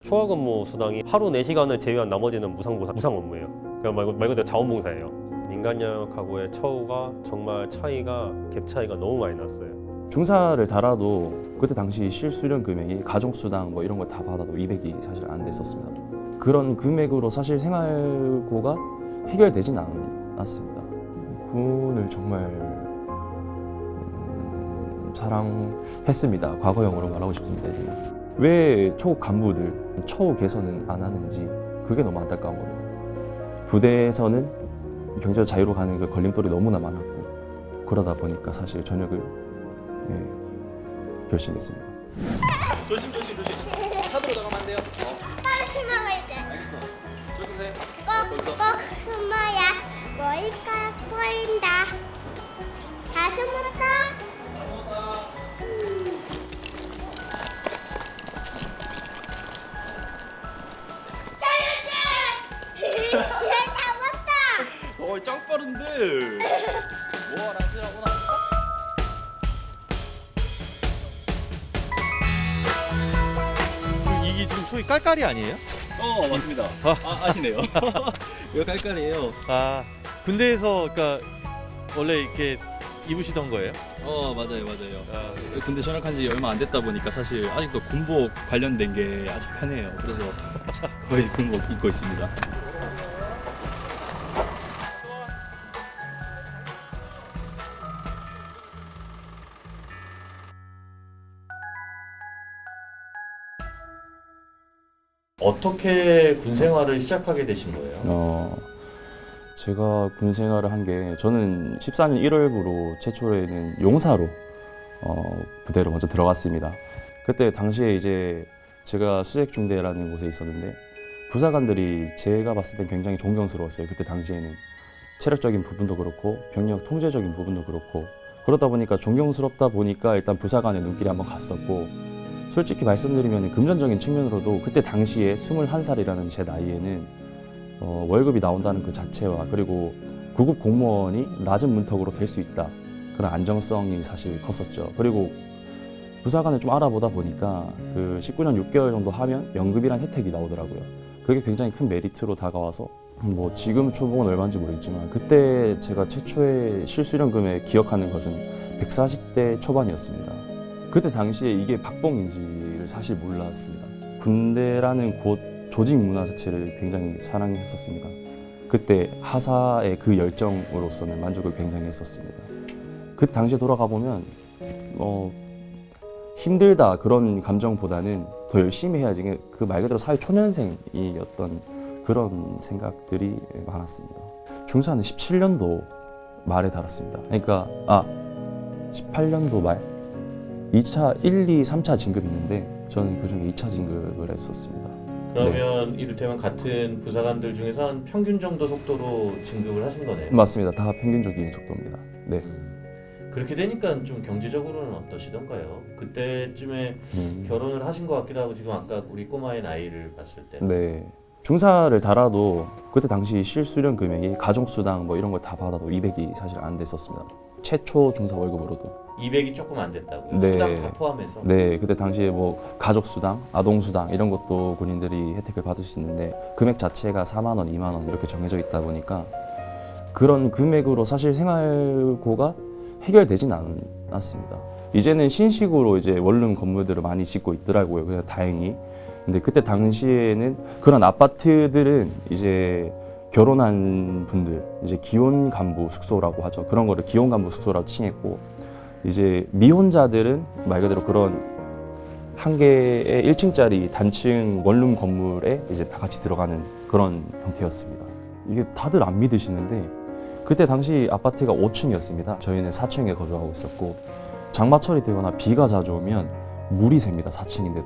초과근무 수당이 하루 4시간을 제외한 나머지는 무상 업무예요. 그냥 말 그대로 자원봉사예요. 민간 영역하고의 처우가 정말 갭 차이가 너무 많이 났어요. 중사를 달아도 그때 당시 실수령 금액이 가족수당 뭐 이런 걸 다 받아도 200이 사실 안 됐었습니다. 그런 금액으로 사실 생활고가 해결되진 않았습니다. 군을 정말 사랑했습니다. 과거형으로 말하고 싶습니다. 지금. 왜 초급 간부들 처우 개선은 안 하는지 그게 너무 안타까운 겁니다. 부대에서는 경제적 자유로 가는 그 걸림돌이 너무나 많았고 그러다 보니까 사실 전역을 결심했습니다. 조심. 차도로 나가면 안 돼요. 숨어가 이제. 알겠어. 조심해. 꼭 숨어야 머리카락 보인다. 다 숨을까? 잡았다. 짱 빠른데. 뭐하나 쓰라구나. 이게 지금 소위 깔깔이 아니에요? 맞습니다. 아시네요. 이거 깔깔이에요. 아, 군대에서 그러니까 원래 이렇게 입으시던 거예요? 맞아요. 아, 군대 전역한 지 얼마 안 됐다 보니까 사실 아직도 군복 관련된 게 아직 편해요. 그래서 거의 군복 입고 있습니다. 어떻게 군 생활을 시작하게 되신 거예요? 제가 군 생활을 한 게 저는 14년 1월부로 최초에는 용사로 부대로 먼저 들어갔습니다. 그때 당시에 이제 제가 수색중대라는 곳에 있었는데 부사관들이 제가 봤을 땐 굉장히 존경스러웠어요. 그때 당시에는 체력적인 부분도 그렇고 병력 통제적인 부분도 그렇고 그러다 보니까 존경스럽다 보니까 일단 부사관의 눈길이 한번 갔었고 솔직히 말씀드리면 금전적인 측면으로도 그때 당시에 21살이라는 제 나이에는 월급이 나온다는 그 자체와 그리고 구급 공무원이 낮은 문턱으로 될 수 있다. 그런 안정성이 사실 컸었죠. 그리고 부사관을 좀 알아보다 보니까 그 19년 6개월 정도 하면 연금이란 혜택이 나오더라고요. 그게 굉장히 큰 메리트로 다가와서 뭐 지금 초봉은 얼마인지 모르겠지만 그때 제가 최초의 실수령 금액 기억하는 것은 140대 초반이었습니다. 그때 당시에 이게 박봉인지를 사실 몰랐습니다. 군대라는 곳 조직 문화 자체를 굉장히 사랑했었습니다. 그때 하사의 그 열정으로서는 만족을 굉장히 했었습니다. 그때 당시에 돌아가 보면 힘들다 그런 감정보다는 더 열심히 해야지 그 말 그대로 사회 초년생이었던 그런 생각들이 많았습니다. 중사는 17년도 말에 달았습니다. 그러니까 18년도 말 2차, 1, 2, 3차 진급이 있는데 저는 그중에 2차 진급을 했었습니다. 그러면 이를테면 같은 부사관들 중에서 한 평균 정도 속도로 진급을 하신 거네요? 맞습니다. 다 평균적인 속도입니다. 네. 그렇게 되니까 좀 경제적으로는 어떠시던가요? 그때쯤에 결혼을 하신 것 같기도 하고 지금 아까 우리 꼬마의 나이를 봤을 때 네. 중사를 달아도 그때 당시 실수령 금액이 가족수당 뭐 이런 걸 다 받아도 200이 사실 안 됐었습니다. 최초 중사 월급으로도. 200이 조금 안 됐다고요? 네. 수당 다 포함해서? 네, 그때 당시에 뭐 가족수당, 아동수당 이런 것도 군인들이 혜택을 받을 수 있는데 금액 자체가 4만 원, 2만 원 이렇게 정해져 있다 보니까 그런 금액으로 사실 생활고가 해결되진 않았습니다. 이제는 신식으로 이제 원룸 건물들을 많이 짓고 있더라고요. 그냥 다행히. 근데 그때 당시에는 그런 아파트들은 이제 결혼한 분들, 이제 기혼 간부 숙소라고 하죠. 그런 거를 기혼 간부 숙소라고 칭했고, 이제 미혼자들은 말 그대로 그런 한 개의 1층짜리 단층 원룸 건물에 이제 다 같이 들어가는 그런 형태였습니다. 이게 다들 안 믿으시는데, 그때 당시 아파트가 5층이었습니다. 저희는 4층에 거주하고 있었고, 장마철이 되거나 비가 자주 오면 물이 셉니다. 4층인데도.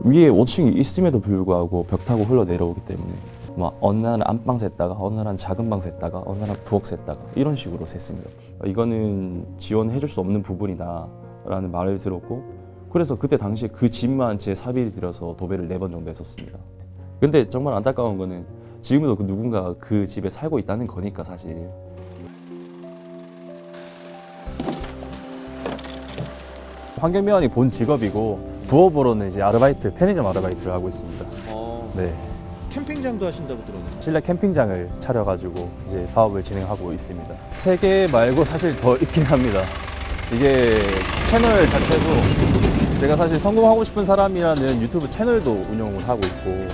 위에 5층이 있음에도 불구하고 벽 타고 흘러내려오기 때문에 막 어느 날은 안방 샜다가 어느 날은 작은 방 샜다가 어느 날은 부엌 샜다가 이런 식으로 샜습니다. 이거는 지원해 줄 수 없는 부분이다 라는 말을 들었고 그래서 그때 당시에 그 집만 제 사비를 들여서 도배를 4번 정도 했었습니다. 근데 정말 안타까운 거는 지금도 그 누군가 그 집에 살고 있다는 거니까 사실. 환경미화원이 본 직업이고 부업으로는 이제 아르바이트, 편의점 아르바이트를 하고 있습니다. 네. 캠핑장도 하신다고 들었는데. 실내 캠핑장을 차려가지고 이제 사업을 진행하고 있습니다. 3개 말고 사실 더 있긴 합니다. 이게 채널 자체도 제가 사실 성공하고 싶은 사람이라는 유튜브 채널도 운영을 하고 있고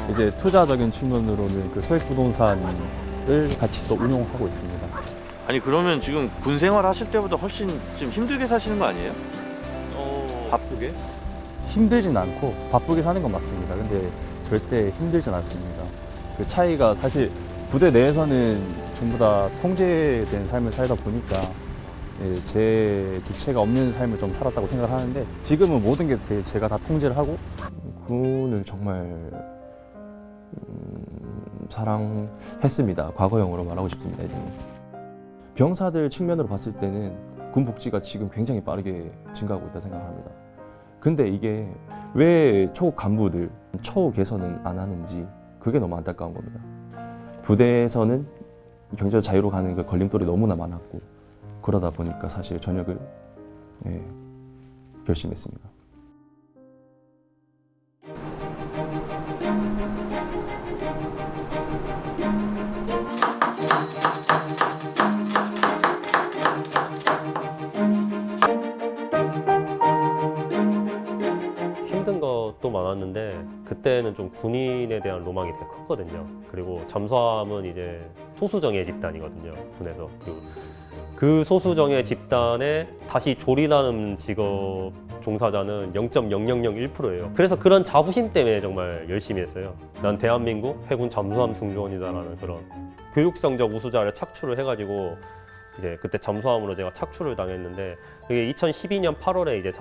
이제 투자적인 측면으로는 그 소액 부동산을 같이 또 운영하고 있습니다. 아니 그러면 지금 군 생활 하실 때보다 훨씬 좀 힘들게 사시는 거 아니에요? 바쁘게? 힘들진 않고 바쁘게 사는 건 맞습니다. 근데 절대 힘들진 않습니다. 그 차이가 사실 부대 내에서는 전부 다 통제된 삶을 살다 보니까 예, 제 주체가 없는 삶을 좀 살았다고 생각을 하는데 지금은 모든 게 제가 다 통제를 하고 군을 정말 사랑했습니다. 과거형으로 말하고 싶습니다. 이제는. 병사들 측면으로 봤을 때는 군 복지가 지금 굉장히 빠르게 증가하고 있다 생각합니다. 근데 이게 왜 초급 간부들 처우 개선은 안 하는지 그게 너무 안타까운 겁니다. 부대에서는 경제적 자유로 가는 그 걸림돌이 너무나 많았고 그러다 보니까 사실 전역을 결심했습니다. 힘든 것도 많았는데 그때는 좀 군인에 대한 로망이 되게 컸거든요. 그리고 잠수함은 이제 소수정예 집단이거든요. 군에서 그 소수정예 집단에 다시 조리라는 직업 종사자는 0.0001%예요. 그래서 그런 자부심 때문에 정말 열심히 했어요. 난 대한민국 해군 잠수함 승조원이다라는 그런 교육 성적 우수자를 착출을 해가지고 이제 그때 잠수함으로 제가 착출을 당했는데 그게 2012년 8월에 이제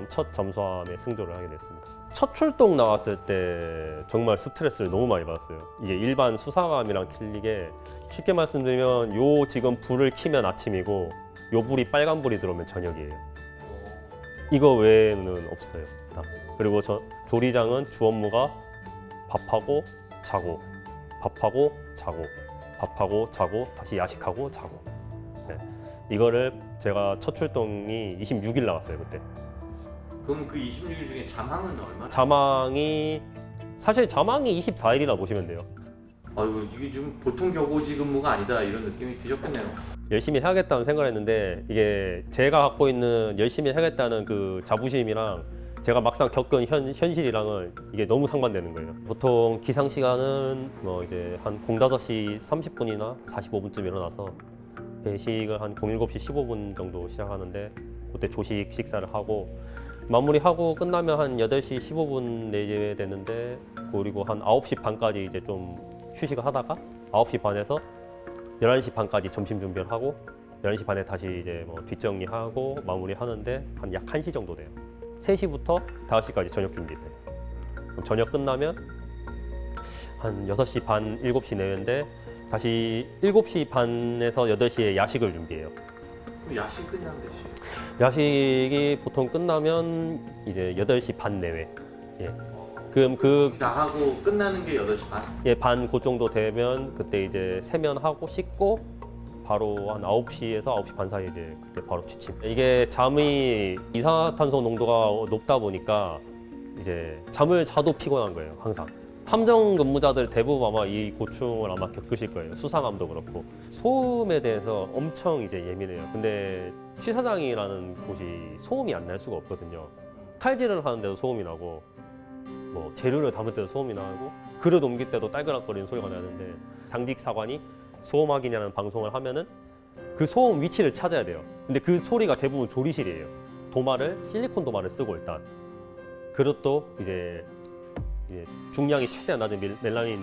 첫 잠수함에 승조를 하게 됐습니다. 첫 출동 나왔을 때 정말 스트레스를 너무 많이 받았어요. 이게 일반 수사감이랑 틀리게 쉽게 말씀드리면 요 지금 불을 켜면 아침이고 요 불이 빨간 불이 들어오면 저녁이에요. 이거 외에는 없어요. 다. 그리고 조리장은 주 업무가 밥하고 자고 밥하고 자고 밥하고 자고 다시 야식하고 자고 네. 이거를 제가 첫 출동이 26일 나갔어요 그때. 그럼 그 26일 중에 자망은 얼마나? 자망이 사실 자망이 24일이라 보시면 돼요. 아이고 이게 좀 보통 격오지 근무가 아니다 이런 느낌이 드셨겠네요. 열심히 해야겠다는 생각을 했는데 이게 제가 갖고 있는 열심히 해야겠다는 그 자부심이랑 제가 막상 겪은 현실이랑은 이게 너무 상반되는 거예요. 보통 기상 시간은 뭐 이제 한 05시 30분이나 45분쯤 일어나서 배식을 한 07시 15분 정도 시작하는데 그때 조식 식사를 하고 마무리하고 끝나면 한 8시 15분 내외 되는데 그리고 한 9시 반까지 이제 좀 휴식을 하다가 9시 반에서 11시 반까지 점심 준비를 하고 11시 반에 다시 이제 뭐 뒷정리하고 마무리하는데 한 약 1시 정도 돼요. 3시부터 5시까지 저녁 준비돼요. 그럼 저녁 끝나면 한 6시 반, 7시 내외인데 다시 7시 반에서 8시에 야식을 준비해요. 야식 끝나면 몇 시에요? 야식이 보통 끝나면 이제 8시 반 내외. 예. 그럼 다 하고 끝나는 게 8시 반? 예, 반 그 정도 되면 그때 이제 세면하고 씻고 바로 한 9시에서 9시 반 사이에 이제 그때 바로 취침. 이게 잠이 이산화탄소 농도가 높다 보니까 이제 잠을 자도 피곤한 거예요, 항상. 함정 근무자들 대부분 아마 이 고충을 아마 겪으실 거예요. 수상함도 그렇고. 소음에 대해서 엄청 이제 예민해요. 근데 취사장이라는 곳이 소음이 안 날 수가 없거든요. 칼질을 하는데도 소음이 나고 뭐 재료를 담을 때도 소음이 나고 그릇 옮길 때도 딸그락거리는 소리가 나는데 당직 사관이 소음 확인이라는 방송을 하면은 그 소음 위치를 찾아야 돼요. 근데 그 소리가 대부분 조리실이에요. 도마를 실리콘 도마를 쓰고 일단 그릇도 이제 중량이 최대한 낮은 멜라닌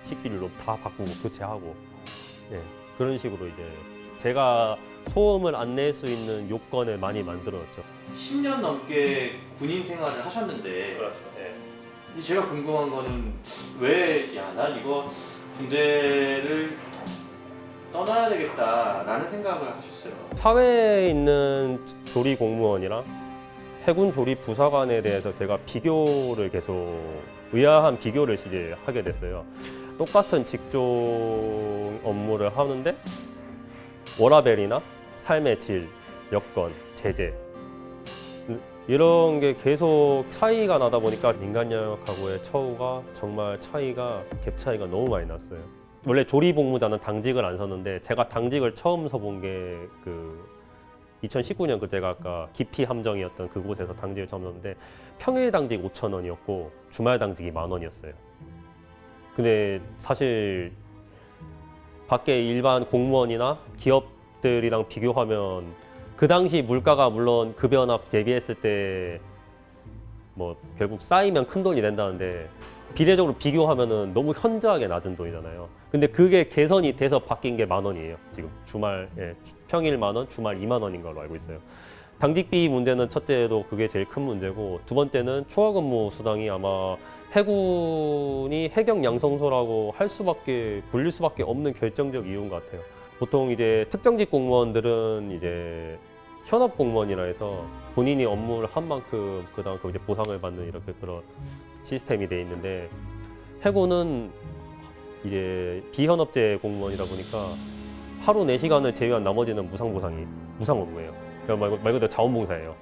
식기류로 다 바꾸고 교체하고 예, 그런 식으로 이제 제가 소음을 안 낼 수 있는 요건을 많이 만들어놨죠. 10년 넘게 군인 생활을 하셨는데 그렇죠. 예. 제가 궁금한 거는 왜 난 이거 군대를 떠나야 되겠다라는 생각을 하셨어요? 사회에 있는 조리 공무원이랑 해군 조리 부사관에 대해서 제가 비교를 계속 의아한 비교를 이제 하게 됐어요. 똑같은 직종 업무를 하는데 워라밸이나 삶의 질, 여건, 제재 이런 게 계속 차이가 나다 보니까 인간 영역하고의 처우가 정말 갭 차이가 너무 많이 났어요. 원래 조리복무자는 당직을 안 서는데 제가 당직을 처음 서본 게 그 2019년 그 제가 아까 기피 함정이었던 그곳에서 당직을 처음 섰는데 평일 당직 5,000원이었고 주말 당직이 10,000원이었어요. 근데 사실 밖에 일반 공무원이나 기업들이랑 비교하면 그 당시 물가가 물론 급여나 대비했을 때 뭐 결국 쌓이면 큰 돈이 된다는데 비례적으로 비교하면은 너무 현저하게 낮은 돈이잖아요. 근데 그게 개선이 돼서 바뀐 게 10,000원이에요. 지금 주말 평일 10,000원, 주말 20,000원인 걸로 알고 있어요. 당직비 문제는 첫째도 그게 제일 큰 문제고 두 번째는 초과근무 수당이 아마 해군이 해경 양성소라고 불릴 수밖에 없는 결정적 이유인 것 같아요. 보통 이제 특정직 공무원들은 이제 현업 공무원이라 해서 본인이 업무를 한 만큼 그다음 이제 보상을 받는 이렇게 그런 시스템이 돼 있는데 해군은 이제 비현업제 공무원이다 보니까 하루 4시간을 제외한 나머지는 무상 업무예요. 말 그대로 자원봉사예요.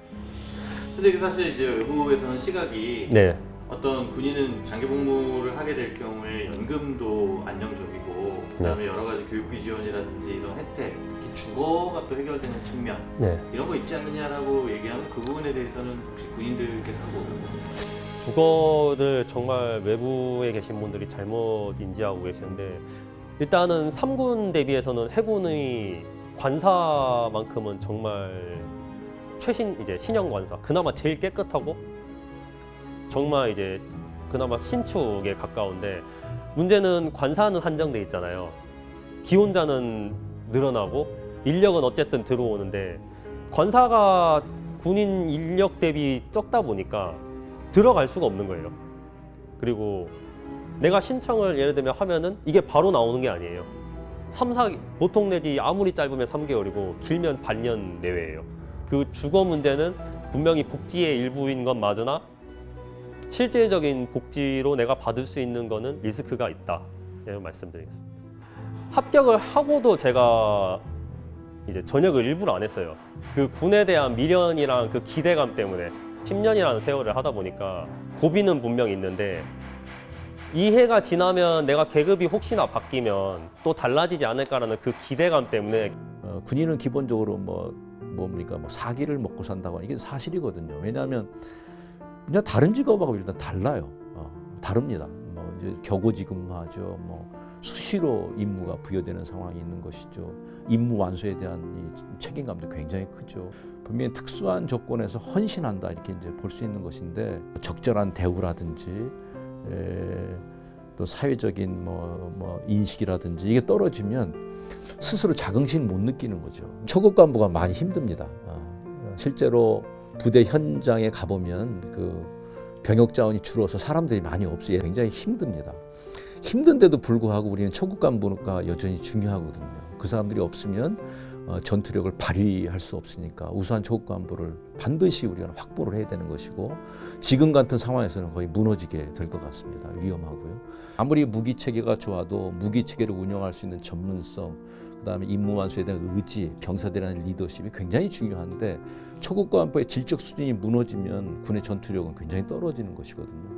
근데 이게 사실 이제 외부에서는 시각이 네. 어떤 군인은 장기 복무를 하게 될 경우에 연금도 안정적이고 그다음에 여러 가지 교육비 지원이라든지 이런 혜택, 특히 주거가 또 해결되는 측면 네. 이런 거 있지 않느냐라고 얘기하면 그 부분에 대해서는 혹시 군인들께서 하고 계세요? 주거를 정말 외부에 계신 분들이 잘못 인지하고 계시는데 일단은 3군 대비해서는 해군의 관사만큼은 정말 이제 신형 관사 그나마 제일 깨끗하고 정말 이제 그나마 신축에 가까운데 문제는 관사는 한정돼 있잖아요. 기혼자는 늘어나고 인력은 어쨌든 들어오는데 관사가 군인 인력 대비 적다 보니까 들어갈 수가 없는 거예요. 그리고 내가 신청을 예를 들면 하면은 이게 바로 나오는 게 아니에요. 3-4 보통 내지 아무리 짧으면 3개월이고 길면 반년 내외예요. 그 주거 문제는 분명히 복지의 일부인 건 맞으나 실제적인 복지로 내가 받을 수 있는 거는 리스크가 있다. 이런 말씀드리겠습니다. 합격을 하고도 제가 이제 전역을 일부러 안 했어요. 그 군에 대한 미련이랑 그 기대감 때문에 10년이라는 세월을 하다 보니까 고비는 분명히 있는데 이 해가 지나면 내가 계급이 혹시나 바뀌면 또 달라지지 않을까라는 그 기대감 때문에 군인은 기본적으로 뭡니까 사기를 먹고 산다고 하는 이게 사실이거든요. 왜냐하면 그냥 다른 직업하고 일단 달라요. 다릅니다. 이제 격오지근하죠. 수시로 임무가 부여되는 상황이 있는 것이죠. 임무 완수에 대한 이 책임감도 굉장히 크죠. 분명히 특수한 조건에서 헌신한다 이렇게 이제 볼 수 있는 것인데 적절한 대우라든지 또 사회적인 인식이라든지 이게 떨어지면 스스로 자긍심 못 느끼는 거죠. 초급 간부가 많이 힘듭니다. 실제로 부대 현장에 가보면 그 병역 자원이 줄어서 사람들이 많이 없어요. 굉장히 힘듭니다. 힘든데도 불구하고 우리는 초급 간부가 여전히 중요하거든요. 그 사람들이 없으면 전투력을 발휘할 수 없으니까 우수한 초급 간부를 반드시 우리가 확보를 해야 되는 것이고 지금 같은 상황에서는 거의 무너지게 될 것 같습니다. 위험하고요. 아무리 무기 체계가 좋아도 무기 체계를 운영할 수 있는 전문성, 그다음에 임무 완수에 대한 의지, 병사들의 리더십이 굉장히 중요한데 초급 간부의 질적 수준이 무너지면 군의 전투력은 굉장히 떨어지는 것이거든요.